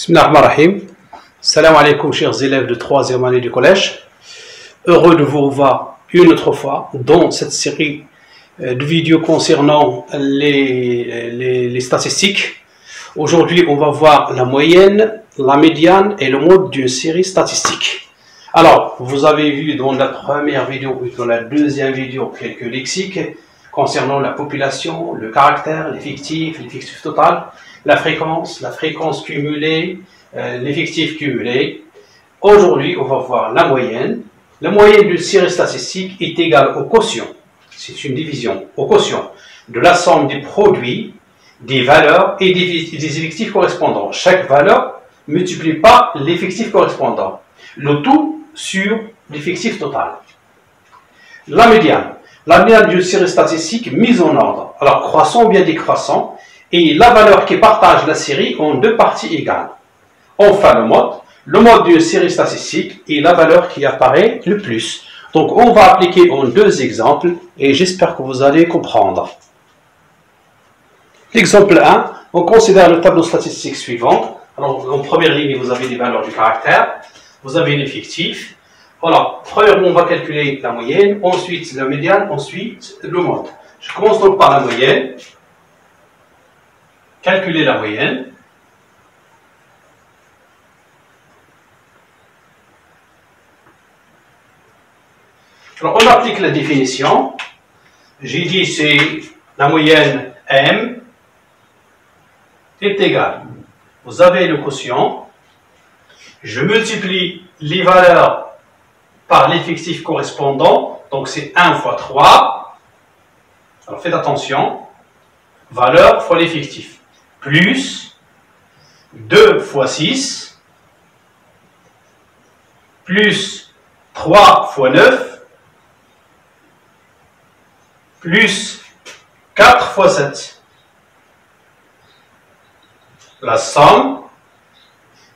Bismillahirrahmanirrahim. Salam alaikum chers élèves de 3e année du collège. Heureux de vous revoir une autre fois dans cette série de vidéos concernant les statistiques. Aujourd'hui, on va voir la moyenne, la médiane et le mode d'une série statistique. Alors, vous avez vu dans la première vidéo, ou dans la deuxième vidéo, quelques lexiques concernant la population, le caractère, l'effectif total, la fréquence cumulée, l'effectif cumulé. Aujourd'hui, on va voir la moyenne. La moyenne d'une série statistique est égale au quotient. C'est une division au quotient de la somme des produits, des valeurs et des effectifs correspondants. Chaque valeur multiplie par l'effectif correspondant. Le tout sur l'effectif total. La médiane. La médiane d'une série statistique mise en ordre. Alors, croissant ou bien décroissant. Et la valeur qui partage la série en deux parties égales. Enfin, le mode d'une série statistique est la valeur qui apparaît le plus. Donc, on va appliquer en deux exemples et j'espère que vous allez comprendre. L'exemple 1, on considère le tableau statistique suivant. Alors, en première ligne, vous avez les valeurs du caractère, vous avez l'effectif. Voilà, premièrement, on va calculer la moyenne, ensuite la médiane, ensuite le mode. Je commence donc par la moyenne. Calculer la moyenne. Alors, on applique la définition. J'ai dit c'est la moyenne M est égale. Vous avez le quotient. Je multiplie les valeurs par l'effectif correspondant. Donc, c'est 1 fois 3. Alors, faites attention. Valeur fois l'effectif. Plus 2 fois 6. Plus 3 fois 9. Plus 4 fois 7. La somme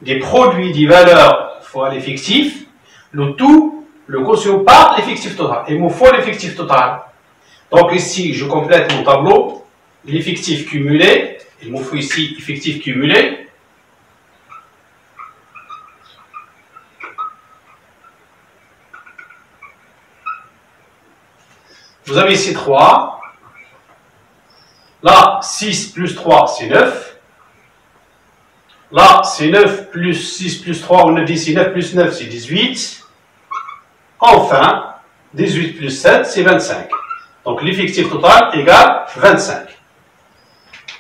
des produits des valeurs fois l'effectif, le tout, le quotient par l'effectif total. Il me faut l'effectif total. Donc ici, je complète mon tableau. L'effectif cumulé, il me faut ici effectif cumulé. Vous avez ici 3. Là, 6 plus 3, c'est 9. Là, c'est 9 plus 6 plus 3, on a dit c'est 9 plus 9, c'est 18. Enfin, 18 plus 7, c'est 25. Donc, l'effectif total égale 25.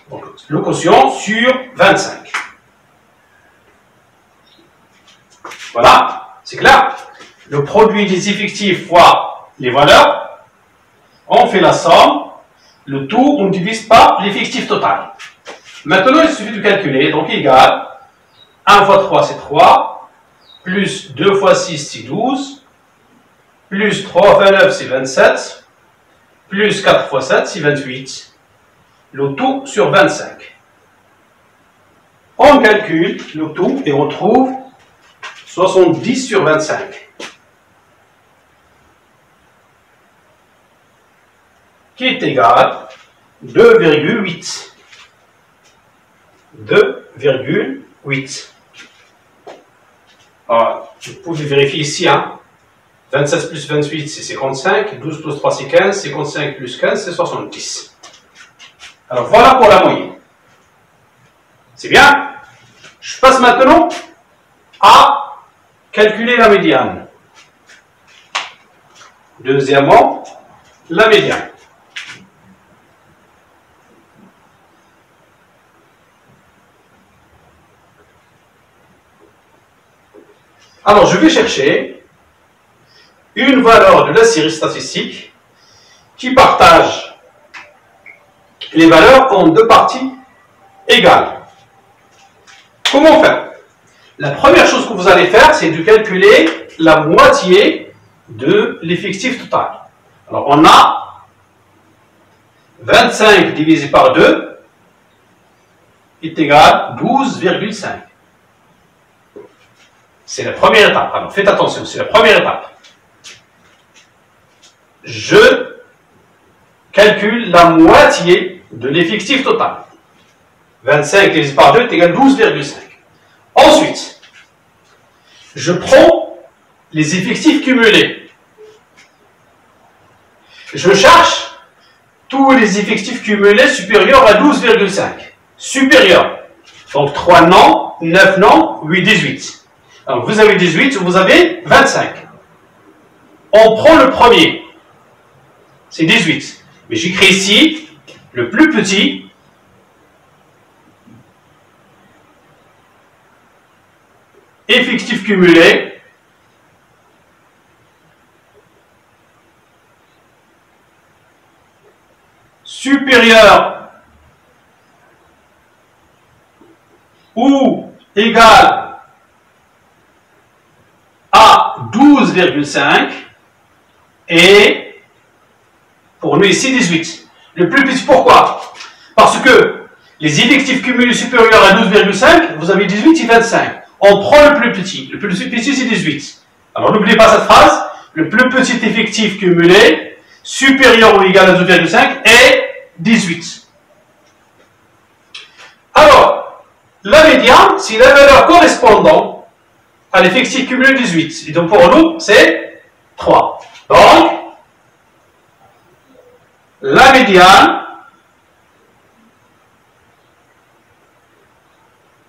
Donc, le quotient sur 25. Voilà, c'est clair. Le produit des effectifs fois les valeurs. On fait la somme, le tout, on divise par l'effectif total. Maintenant, il suffit de calculer, donc égal, 1 fois 3, c'est 3, plus 2 fois 6, c'est 12, plus 3 fois 9, c'est 27, plus 4 fois 7, c'est 28. Le tout sur 25. On calcule le tout et on trouve 70 sur 25. Qui est égal à 2,8. 2,8. Alors, vous pouvez vérifier ici, hein. 27 plus 28, c'est 55. 12 plus 3, c'est 15. 55 plus 15, c'est 70. Alors, voilà pour la moyenne. C'est bien. Je passe maintenant à calculer la médiane. Deuxièmement, la médiane. Alors, je vais chercher une valeur de la série statistique qui partage les valeurs en deux parties égales. Comment faire? La première chose que vous allez faire, c'est de calculer la moitié de l'effectif total. Alors, on a 25 divisé par 2 est égal à 12,5. C'est la première étape. Alors, faites attention, c'est la première étape. Je calcule la moitié de l'effectif total. 25 divisé par 2 est égal à 12,5. Ensuite, je prends les effectifs cumulés. Je cherche tous les effectifs cumulés supérieurs à 12,5. Supérieurs. Donc 3 non, 9 non, 8, 18. Donc vous avez 18, vous avez 25. On prend le premier. C'est 18. Mais j'écris ici le plus petit. Effectif cumulé. Supérieur ou égal à 12,5 et pour nous ici 18. Le plus petit, pourquoi? Parce que les effectifs cumulés supérieurs à 12,5, vous avez 18 et 25. On prend le plus petit. Le plus petit, c'est 18. Alors n'oubliez pas cette phrase. Le plus petit effectif cumulé supérieur ou égal à 12,5 est 18. Alors, la médiane, c'est la valeur correspondant à l'effectif cumulé 18. Et donc pour nous, c'est 3. Donc, la médiane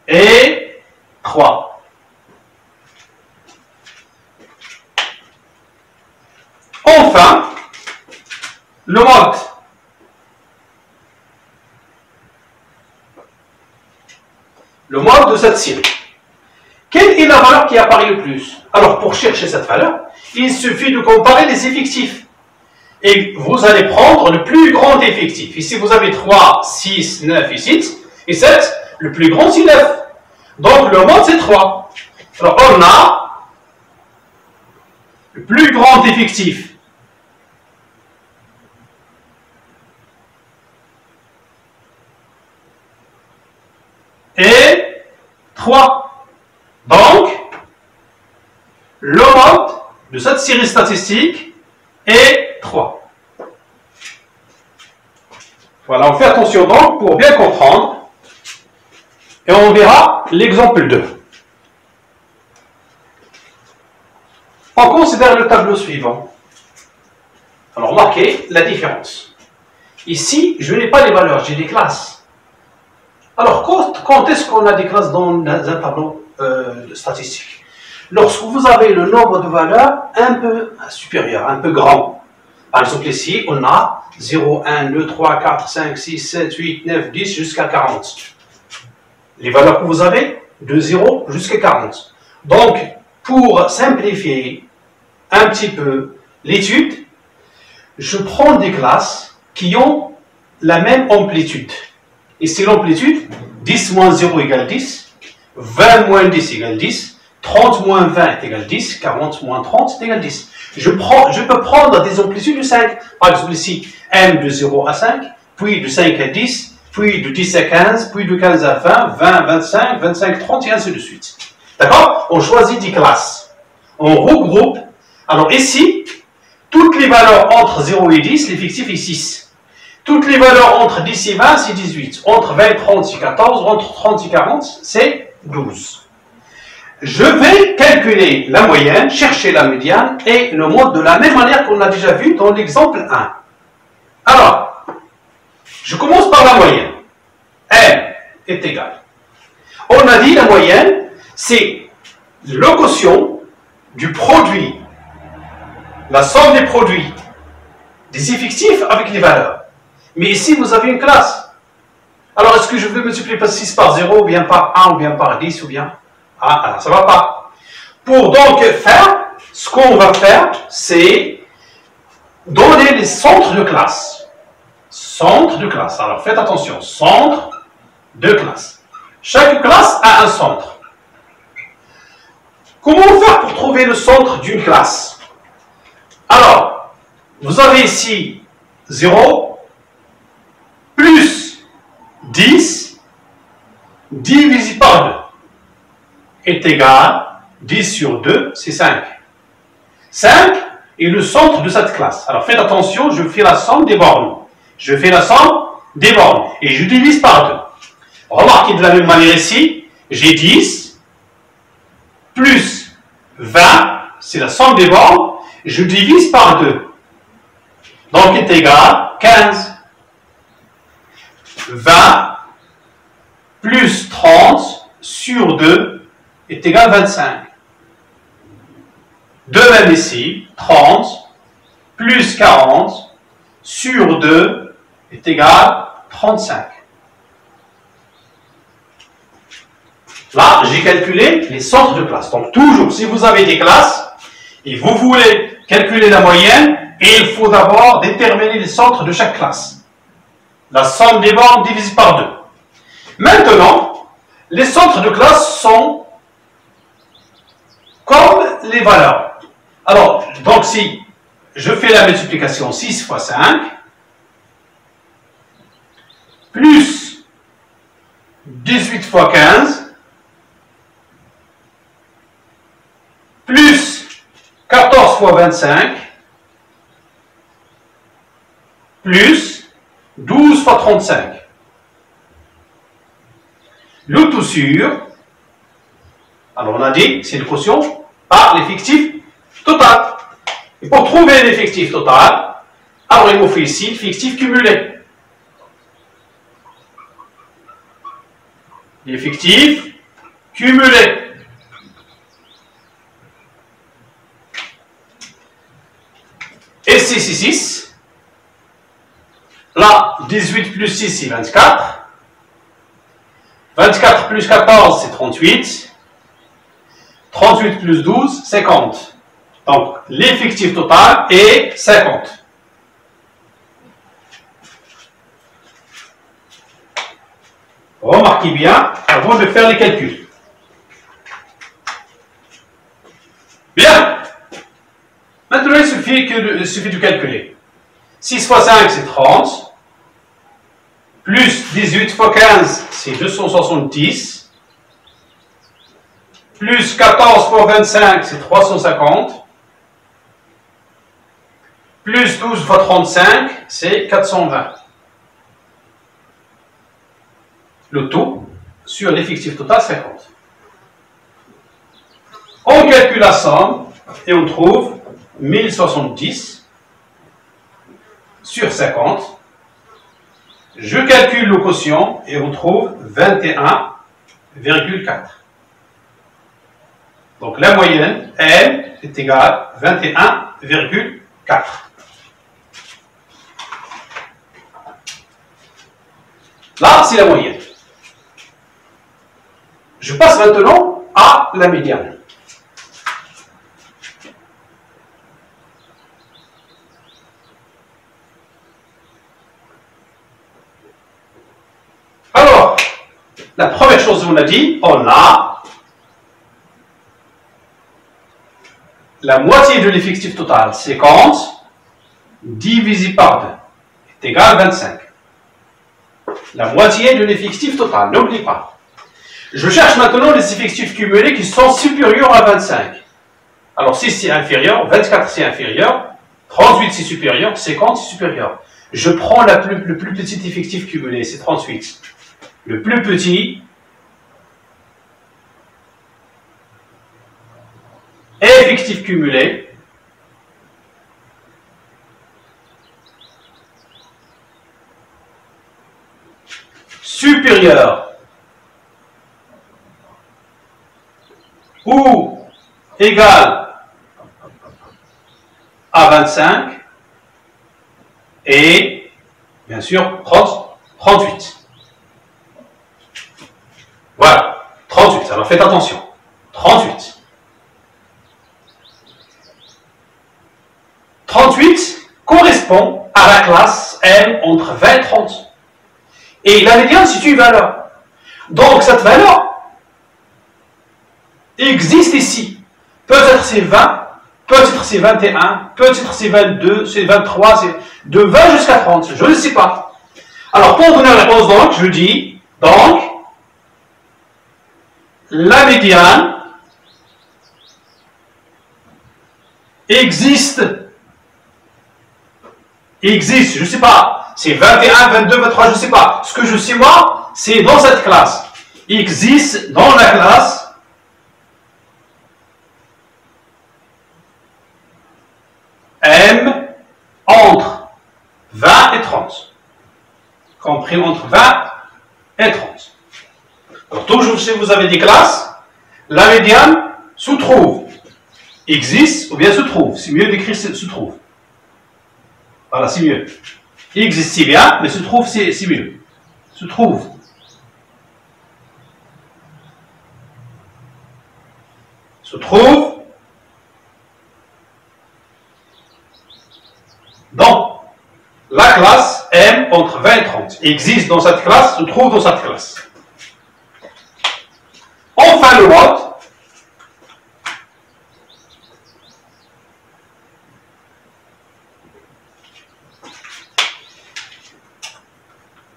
est 3. Enfin, le mode. Le mode de cette série. Quelle est la valeur qui apparaît le plus? Alors, pour chercher cette valeur, il suffit de comparer les effectifs. Et vous allez prendre le plus grand effectif. Ici, vous avez 3, 6, 9 et 7. Le plus grand, c'est 9. Donc, le mode, c'est 3. Alors, on a le plus grand effectif. Et 3. Donc, le mode de cette série statistique est 3. Voilà, on fait attention donc pour bien comprendre. Et on verra l'exemple 2. On considère le tableau suivant. Alors, remarquez la différence. Ici, je n'ai pas les valeurs, j'ai des classes. Alors, quand est-ce qu'on a des classes dans un tableau statistique? Lorsque vous avez le nombre de valeurs un peu supérieur, un peu grand. Par exemple, ici, on a 0, 1, 2, 3, 4, 5, 6, 7, 8, 9, 10 jusqu'à 40. Les valeurs que vous avez, de 0 jusqu'à 40. Donc, pour simplifier un petit peu l'étude, je prends des classes qui ont la même amplitude. Ici, l'amplitude, 10 moins 0 égale 10, 20 moins 10 égale 10, 30 moins 20 égale 10, 40 moins 30 égale 10. Je peux prendre des amplitudes de 5. Par exemple, ici, m de 0 à 5, puis de 5 à 10, puis de 10 à 15, puis de 15 à 20, 20, 25, 25, 30 et ainsi de suite. D'accord? On choisit des classes. On regroupe. Alors ici, toutes les valeurs entre 0 et 10, l'effectif est 6. Toutes les valeurs entre 10 et 20, c'est 18. Entre 20 et 30, c'est 14. Entre 30 et 40, c'est 12. Je vais calculer la moyenne, chercher la médiane et le mode de la même manière qu'on a déjà vu dans l'exemple 1. Alors, je commence par la moyenne. M est égal. On a dit la moyenne, c'est le quotient du produit, la somme des produits, des effectifs avec les valeurs. Mais ici, vous avez une classe. Alors, est-ce que je vais multiplier par 6 par 0, ou bien par 1, ou bien par 10, ou bien... Ah, alors, ça ne va pas. Pour donc faire, ce qu'on va faire, c'est donner les centres de classe. Centre de classe. Alors, faites attention. Centre de classe. Chaque classe a un centre. Comment faire pour trouver le centre d'une classe? Alors, vous avez ici 0, plus 10 divisé par 2 est égal, 10 sur 2, c'est 5. 5 est le centre de cette classe. Alors faites attention, je fais la somme des bornes. Je fais la somme des bornes et je divise par 2. Remarquez de la même manière ici, j'ai 10 plus 20, c'est la somme des bornes, je divise par 2. Donc est égal 15. 20 plus 30 sur 2 est égal à 25. De même ici, 30 plus 40 sur 2 est égal à 35. Là, j'ai calculé les centres de classe. Donc toujours, si vous avez des classes et vous voulez calculer la moyenne, il faut d'abord déterminer les centres de chaque classe. La somme des bornes divisée par 2. Maintenant, les centres de classe sont comme les valeurs. Alors, donc si je fais la multiplication 6 fois 5, plus 18 fois 15, plus 14 fois 25, plus 12 fois 35. Le tout sur, alors on a dit, c'est une quotient par l'effectif total. Et pour trouver l'effectif total, alors il nous fait ici l'effectif cumulé. L'effectif cumulé. Et 6, 6, 6. Là, 18 plus 6, c'est 24. 24 plus 14, c'est 38. 38 plus 12, 50. Donc, l'effectif total est 50. Remarquez bien avant de faire les calculs. Bien. Maintenant, il suffit de calculer. 6 fois 5, c'est 30. Plus 18 fois 15, c'est 270. Plus 14 fois 25, c'est 350. Plus 12 fois 35, c'est 420. Le tout sur l'effectif total 50. On calcule la somme et on trouve 1070 sur 50. Je calcule le quotient et on trouve 21,4. Donc la moyenne, elle, est égale à 21,4. Là, c'est la moyenne. Je passe maintenant à la médiane. Alors, la première chose qu'on a dit, on a la moitié de l'effectif total, 50, divisé par 2, est égal à 25. La moitié de l'effectif total, n'oublie pas. Je cherche maintenant les effectifs cumulés qui sont supérieurs à 25. Alors 6 c'est inférieur, 24 c'est inférieur, 38 c'est supérieur, 50 c'est supérieur. Je prends le plus petit effectif cumulé, c'est 38. Le plus petit effectif cumulé supérieur ou égal à 25 et bien sûr 38. Voilà, 38. Alors faites attention. 38. 38 correspond à la classe M entre 20 et 30. Et la médiane, c'est une valeur. Donc cette valeur existe ici. Peut-être c'est 20, peut-être c'est 21, peut-être c'est 22, c'est 23, c'est de 20 jusqu'à 30. Je ne sais pas. Alors pour donner la réponse, donc, je dis, donc, la médiane existe, je ne sais pas, c'est 21, 22, 23, je ne sais pas. Ce que je sais moi, c'est dans cette classe. Existe dans la classe M entre 20 et 30. Compris entre 20 et 30. Alors, toujours si vous avez des classes, la médiane se trouve, existe ou bien se trouve. C'est mieux d'écrire se trouve. Voilà, c'est mieux. Il existe, c'est bien, mais se trouve, c'est mieux. Se trouve. Se trouve dans la classe M entre 20 et 30. Existe dans cette classe, se trouve dans cette classe. Enfin, le mode.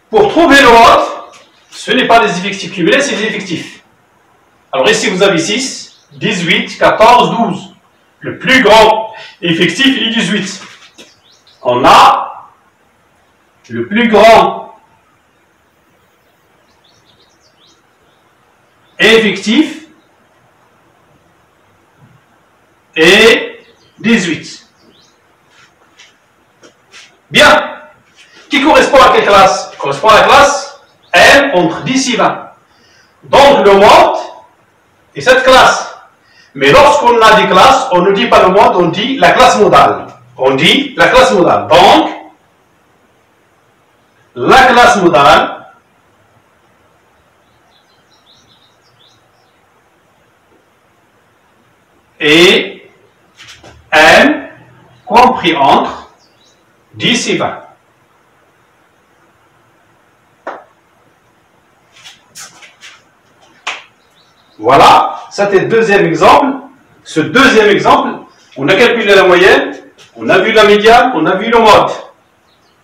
Pour trouver le mode, ce n'est pas des effectifs cumulés, c'est des effectifs. Alors ici, vous avez 6, 18, 14, 12. Le plus grand effectif, il est 18. On a le plus grand effectif est 18. Bien. Qui correspond à quelle classe? Correspond à la classe M entre 10 et 20. Donc le mode est cette classe. Mais lorsqu'on a des classes, on ne dit pas le mode, on dit la classe modale. On dit la classe modale. Donc, la classe modale est M compris entre 10 et 20. Voilà, c'était le deuxième exemple. Ce deuxième exemple, on a calculé la moyenne, on a vu la médiane, on a vu le mode.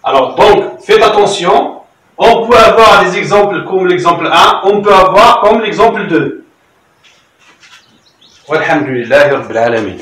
Alors, donc, faites attention. On peut avoir des exemples comme l'exemple 1, on peut avoir comme l'exemple 2. Walhamdulillahi Rabbil Alamin.